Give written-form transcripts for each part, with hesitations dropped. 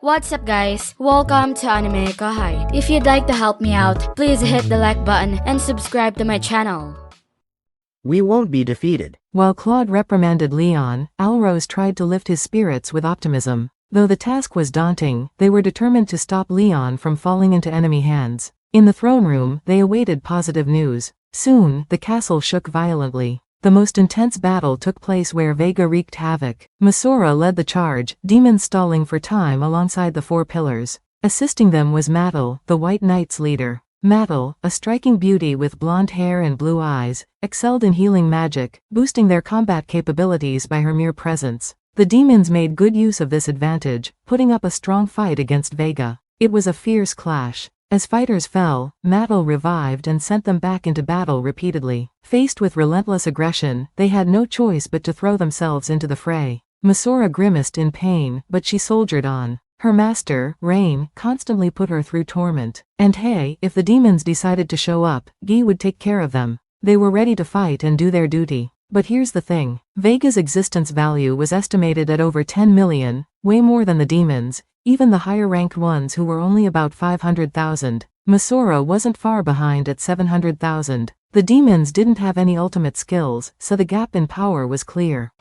What's up guys, welcome to AnimeKouhai. If you'd like to help me out, please hit the like button and subscribe to my channel. We won't be defeated. While Claude reprimanded Leon, Alros tried to lift his spirits with optimism. Though the task was daunting, they were determined to stop Leon from falling into enemy hands. In the throne room, they awaited positive news. Soon, the castle shook violently. The most intense battle took place where Vega wreaked havoc. Masora led the charge, demons stalling for time alongside the four pillars. Assisting them was Matal, the White Knight's leader. Matal, a striking beauty with blonde hair and blue eyes, excelled in healing magic, boosting their combat capabilities by her mere presence. The demons made good use of this advantage, putting up a strong fight against Vega. It was a fierce clash. As fighters fell, Matal revived and sent them back into battle repeatedly. Faced with relentless aggression, they had no choice but to throw themselves into the fray. Masora grimaced in pain, but she soldiered on. Her master, Rain, constantly put her through torment. And hey, if the demons decided to show up, Guy would take care of them. They were ready to fight and do their duty. But here's the thing. Vega's existence value was estimated at over 10 million, way more than the demons, even the higher-ranked ones who were only about 500,000. Masora wasn't far behind at 700,000. The demons didn't have any ultimate skills, so the gap in power was clear.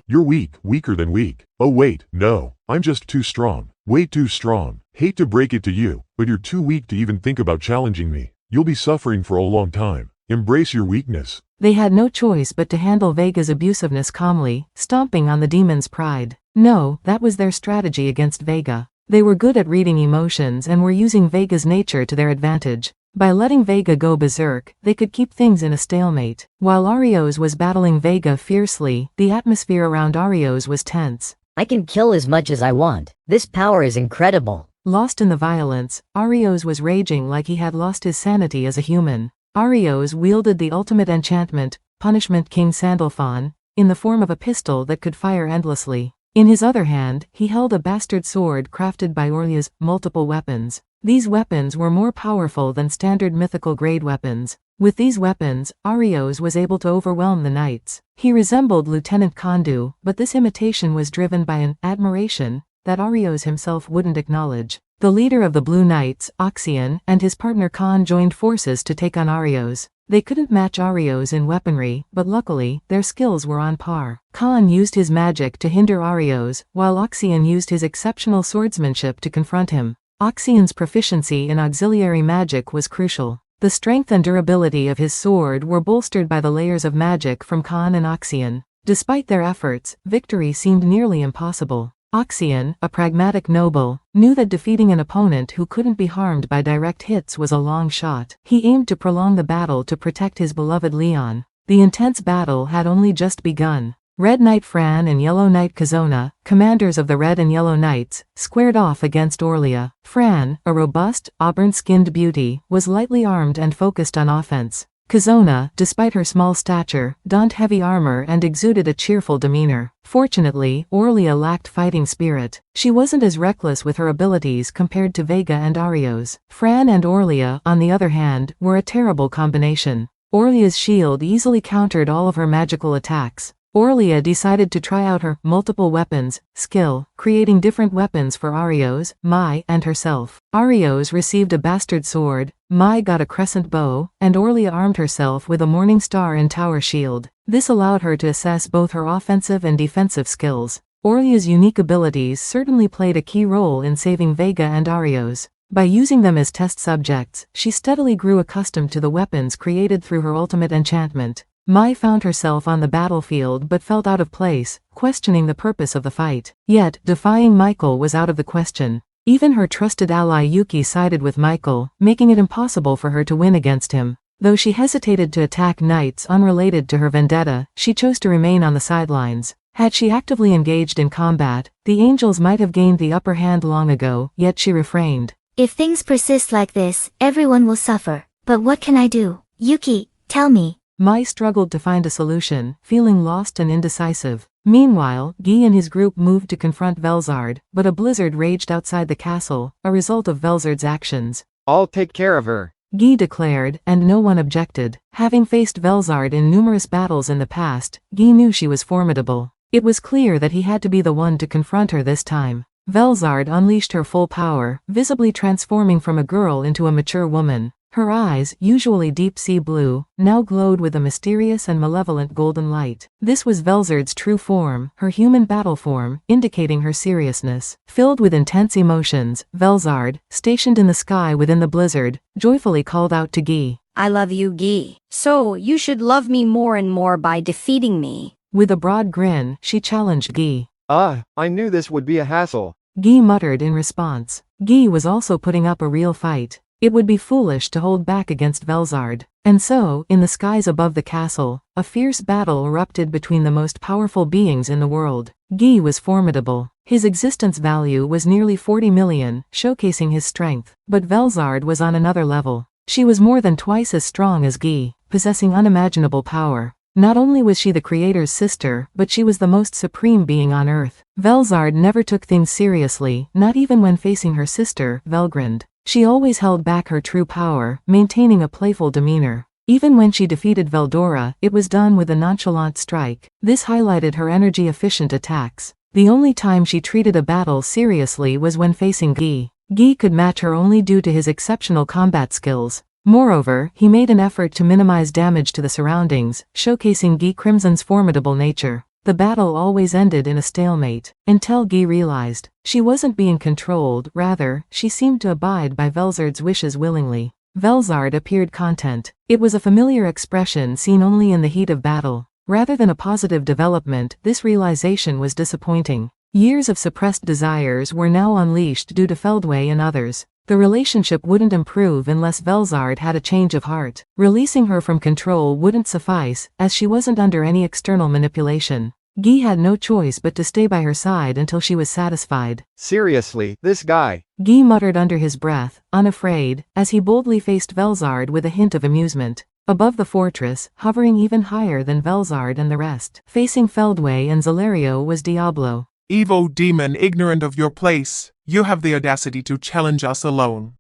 You're weak, weaker than weak. Oh wait, no, I'm just too strong. Way too strong. Hate to break it to you, but you're too weak to even think about challenging me. You'll be suffering for a long time. Embrace your weakness. They had no choice but to handle Vega's abusiveness calmly, stomping on the demon's pride. No, that was their strategy against Vega. They were good at reading emotions and were using Vega's nature to their advantage. By letting Vega go berserk, they could keep things in a stalemate. While Arios was battling Vega fiercely, the atmosphere around Arios was tense. I can kill as much as I want. This power is incredible. Lost in the violence, Arios was raging like he had lost his sanity as a human. Arios wielded the ultimate enchantment, Punishment King Sandalphon, in the form of a pistol that could fire endlessly. In his other hand, he held a bastard sword crafted by Orlia's multiple weapons. These weapons were more powerful than standard mythical grade weapons. With these weapons, Arios was able to overwhelm the knights. He resembled Lieutenant Kondu, but this imitation was driven by an admiration that Arios himself wouldn't acknowledge. The leader of the Blue Knights, Oxian, and his partner Khan joined forces to take on Arios. They couldn't match Arios in weaponry, but luckily, their skills were on par. Khan used his magic to hinder Arios, while Oxian used his exceptional swordsmanship to confront him. Oxian's proficiency in auxiliary magic was crucial. The strength and durability of his sword were bolstered by the layers of magic from Khan and Oxian. Despite their efforts, victory seemed nearly impossible. Oxian, a pragmatic noble, knew that defeating an opponent who couldn't be harmed by direct hits was a long shot. He aimed to prolong the battle to protect his beloved Leon. The intense battle had only just begun. Red Knight Fran and Yellow Knight Kazona, commanders of the Red and Yellow Knights, squared off against Orlia. Fran, a robust, auburn-skinned beauty, was lightly armed and focused on offense. Kazona, despite her small stature, donned heavy armor and exuded a cheerful demeanor. Fortunately, Orlia lacked fighting spirit. She wasn't as reckless with her abilities compared to Vega and Arios. Fran and Orlia, on the other hand, were a terrible combination. Orlia's shield easily countered all of her magical attacks. Orlia decided to try out her multiple weapons skill, creating different weapons for Arios, Mai, and herself. Arios received a bastard sword, Mai got a crescent bow, and Orlia armed herself with a morning star and tower shield. This allowed her to assess both her offensive and defensive skills. Orlia's unique abilities certainly played a key role in saving Vega and Arios. By using them as test subjects, she steadily grew accustomed to the weapons created through her ultimate enchantment. Mai found herself on the battlefield but felt out of place, questioning the purpose of the fight. Yet, defying Michael was out of the question. Even her trusted ally Yuki sided with Michael, making it impossible for her to win against him. Though she hesitated to attack knights unrelated to her vendetta, she chose to remain on the sidelines. Had she actively engaged in combat, the angels might have gained the upper hand long ago, yet she refrained. If things persist like this, everyone will suffer. But what can I do? Yuki, tell me. Mai struggled to find a solution, feeling lost and indecisive. Meanwhile, Guy and his group moved to confront Velzard, but a blizzard raged outside the castle, a result of Velzard's actions. I'll take care of her, Guy declared, and no one objected. Having faced Velzard in numerous battles in the past, Guy knew she was formidable. It was clear that he had to be the one to confront her this time. Velzard unleashed her full power, visibly transforming from a girl into a mature woman. Her eyes, usually deep-sea blue, now glowed with a mysterious and malevolent golden light. This was Velzard's true form, her human battle form, indicating her seriousness. Filled with intense emotions, Velzard, stationed in the sky within the blizzard, joyfully called out to Guy. I love you, Guy. So, you should love me more and more by defeating me. With a broad grin, she challenged Guy. I knew this would be a hassle. Guy muttered in response. Guy was also putting up a real fight. It would be foolish to hold back against Velzard. And so, in the skies above the castle, a fierce battle erupted between the most powerful beings in the world. Guy was formidable. His existence value was nearly 40 million, showcasing his strength. But Velzard was on another level. She was more than twice as strong as Guy, possessing unimaginable power. Not only was she the creator's sister, but she was the most supreme being on Earth. Velzard never took things seriously, not even when facing her sister, Velgrind. She always held back her true power, maintaining a playful demeanor. Even when she defeated Veldora, it was done with a nonchalant strike. This highlighted her energy-efficient attacks. The only time she treated a battle seriously was when facing Guy. Guy could match her only due to his exceptional combat skills. Moreover, he made an effort to minimize damage to the surroundings, showcasing Guy Crimson's formidable nature. The battle always ended in a stalemate, until Guy realized she wasn't being controlled, rather, she seemed to abide by Velzard's wishes willingly. Velzard appeared content. It was a familiar expression seen only in the heat of battle. Rather than a positive development, this realization was disappointing. Years of suppressed desires were now unleashed due to Feldway and others. The relationship wouldn't improve unless Velzard had a change of heart. Releasing her from control wouldn't suffice, as she wasn't under any external manipulation. Guy had no choice but to stay by her side until she was satisfied. Seriously, this guy. Guy muttered under his breath, unafraid, as he boldly faced Velzard with a hint of amusement. Above the fortress, hovering even higher than Velzard and the rest, facing Feldway and Zalario was Diablo. Evil demon ignorant of your place, you have the audacity to challenge us alone.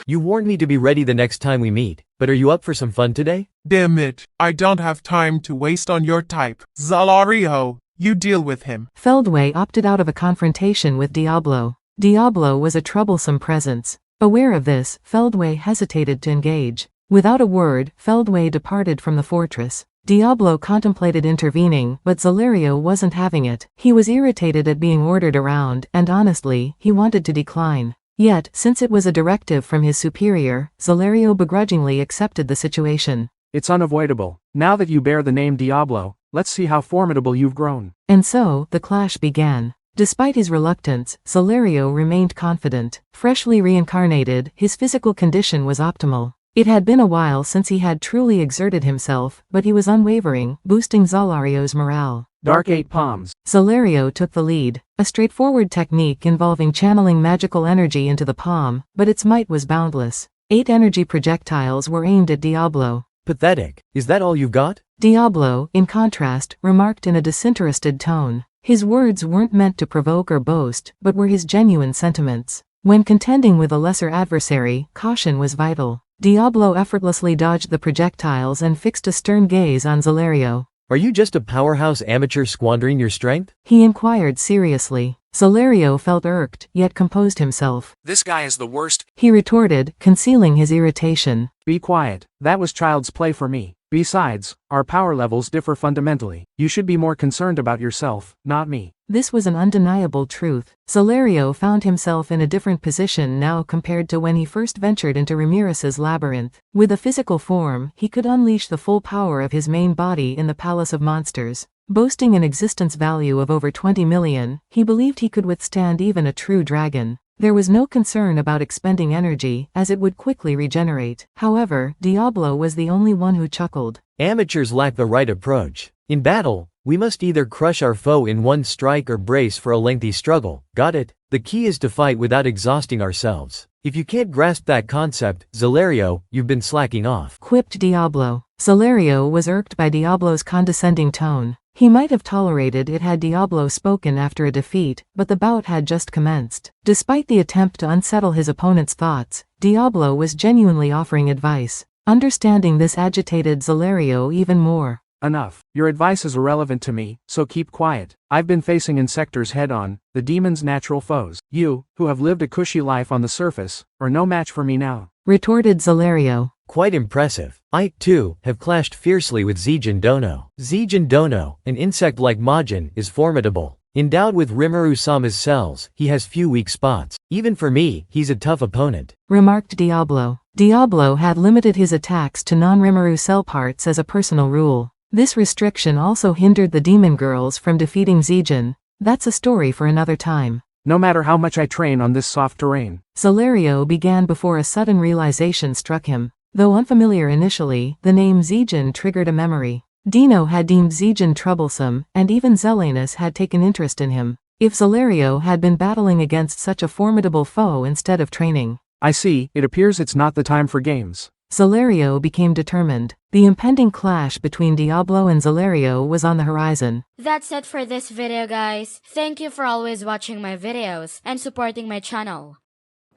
You warned me to be ready the next time we meet, but are you up for some fun today? Damn it, I don't have time to waste on your type. Zalario, you deal with him. Feldway opted out of a confrontation with Diablo. Diablo was a troublesome presence. Aware of this, Feldway hesitated to engage. Without a word, Feldway departed from the fortress. Diablo contemplated intervening, but Zalario wasn't having it. He was irritated at being ordered around, and honestly, he wanted to decline. Yet, since it was a directive from his superior, Zalario begrudgingly accepted the situation. It's unavoidable. Now that you bear the name Diablo, let's see how formidable you've grown. And so, the clash began. Despite his reluctance, Zalario remained confident. Freshly reincarnated, his physical condition was optimal. It had been a while since he had truly exerted himself, but he was unwavering, boosting Zalario's morale. Dark 8 palms. Zalario took the lead. A straightforward technique involving channeling magical energy into the palm, but its might was boundless. 8 energy projectiles were aimed at Diablo. Pathetic. Is that all you've got? Diablo, in contrast, remarked in a disinterested tone. His words weren't meant to provoke or boast, but were his genuine sentiments. When contending with a lesser adversary, caution was vital. Diablo effortlessly dodged the projectiles and fixed a stern gaze on Zalario. Are you just a powerhouse amateur squandering your strength? He inquired seriously. Zalario felt irked, yet composed himself. This guy is the worst, he retorted, concealing his irritation. Be quiet. That was child's play for me. Besides, our power levels differ fundamentally. You should be more concerned about yourself, not me. This was an undeniable truth. Zalario found himself in a different position now compared to when he first ventured into Ramirez's labyrinth. With a physical form, he could unleash the full power of his main body in the Palace of Monsters. Boasting an existence value of over 20 million, he believed he could withstand even a true dragon. There was no concern about expending energy, as it would quickly regenerate. However, Diablo was the only one who chuckled. Amateurs lack the right approach. In battle, we must either crush our foe in one strike or brace for a lengthy struggle. Got it? The key is to fight without exhausting ourselves. If you can't grasp that concept, Zalario, you've been slacking off, quipped Diablo. Zalario was irked by Diablo's condescending tone. He might have tolerated it had Diablo spoken after a defeat, but the bout had just commenced. Despite the attempt to unsettle his opponent's thoughts, Diablo was genuinely offering advice. Understanding this agitated Zalario even more. Enough. Your advice is irrelevant to me, so keep quiet. I've been facing insectors head-on, the demon's natural foes. You, who have lived a cushy life on the surface, are no match for me now. Retorted Zalario. Quite impressive. I, too, have clashed fiercely with Zijin Dono. Zijin Dono, an insect like Majin, is formidable. Endowed with Rimuru-sama's cells, he has few weak spots. Even for me, he's a tough opponent. Remarked Diablo. Diablo had limited his attacks to non-Rimuru cell parts as a personal rule. This restriction also hindered the demon girls from defeating Zijin. That's a story for another time. No matter how much I train on this soft terrain. Zalario began before a sudden realization struck him. Though unfamiliar initially, the name Zijin triggered a memory. Dino had deemed Zijin troublesome, and even Zelanus had taken interest in him. If Zalario had been battling against such a formidable foe instead of training. I see, it appears it's not the time for games. Zalario became determined. The impending clash between Diablo and Zalario was on the horizon. That's it for this video, guys. Thank you for always watching my videos and supporting my channel.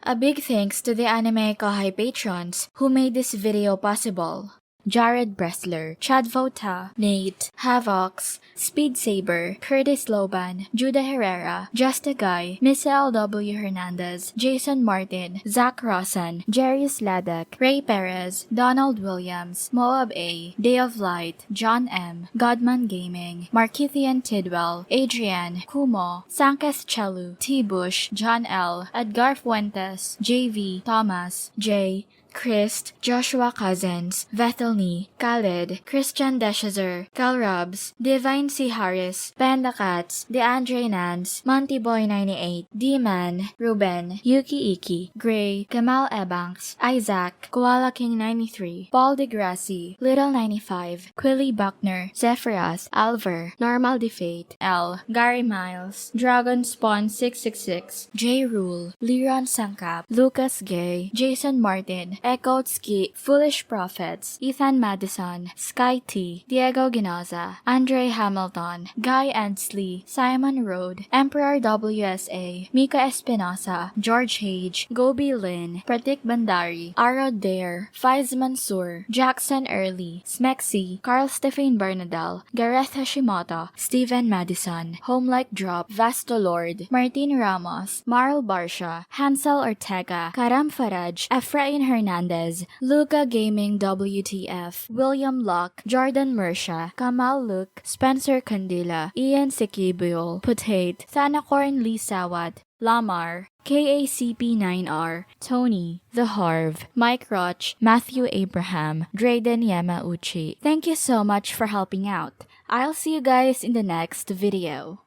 A big thanks to the AnimeKouhai patrons who made this video possible. Jared Bressler, Chad Vota, Nate, Havox, Speed Saber, Curtis Loban, Judah Herrera, Justa Guy, Miss L.W. Hernandez, Jason Martin, Zach Rossan, Jarius Ladek, Ray Perez, Donald Williams, Moab A, Day of Light, John M, Godman Gaming, Markithian Tidwell, Adrian, Kumo, Sankes Chelu, T. Bush, John L, Edgar Fuentes, JV, Thomas, J, Christ, Joshua Cousins, Vethelny, Khaled, Christian Deshazer, Cal Robs, Divine C. Harris, Panda Cats, DeAndre Nance, Monty Boy 98, D-Man, Ruben, Yuki Iki, Gray, Kamal Ebanks, Isaac, Koala King 93, Paul DeGrassi, Little 95, Quilly Buckner, Zephyros, Alver, Normal Defate, L, Gary Miles, Dragon Spawn 666, J. Rule, Liron Sangkap, Lucas Gay, Jason Martin, Ekotski, Foolish Prophets, Ethan Madison, Sky T, Diego Ginoza, Andre Hamilton, Guy Endsley, Simon Rode, Emperor WSA, Mika Espinosa, George Hage, Gobi Lin, Pratik Bandari, Arod Dare, Faiz Mansour, Jackson Early, Smexy, Carl Stephen Bernadal, Gareth Hashimoto, Steven Madison, Homelike Drop, Vastolord, Martin Ramos, Marl Barsha, Hansel Ortega, Karam Faraj, Efrain Hernandez, Luca Gaming WTF, William Locke, Jordan Mersha, Kamal Luke, Spencer Candila, Ian Sikibul, Putate, Thanakorn Lee Sawat, Lamar, KACP9R, Tony, The Harv, Mike Roch, Matthew Abraham, Drayden Yamauchi. Thank you so much for helping out. I'll see you guys in the next video.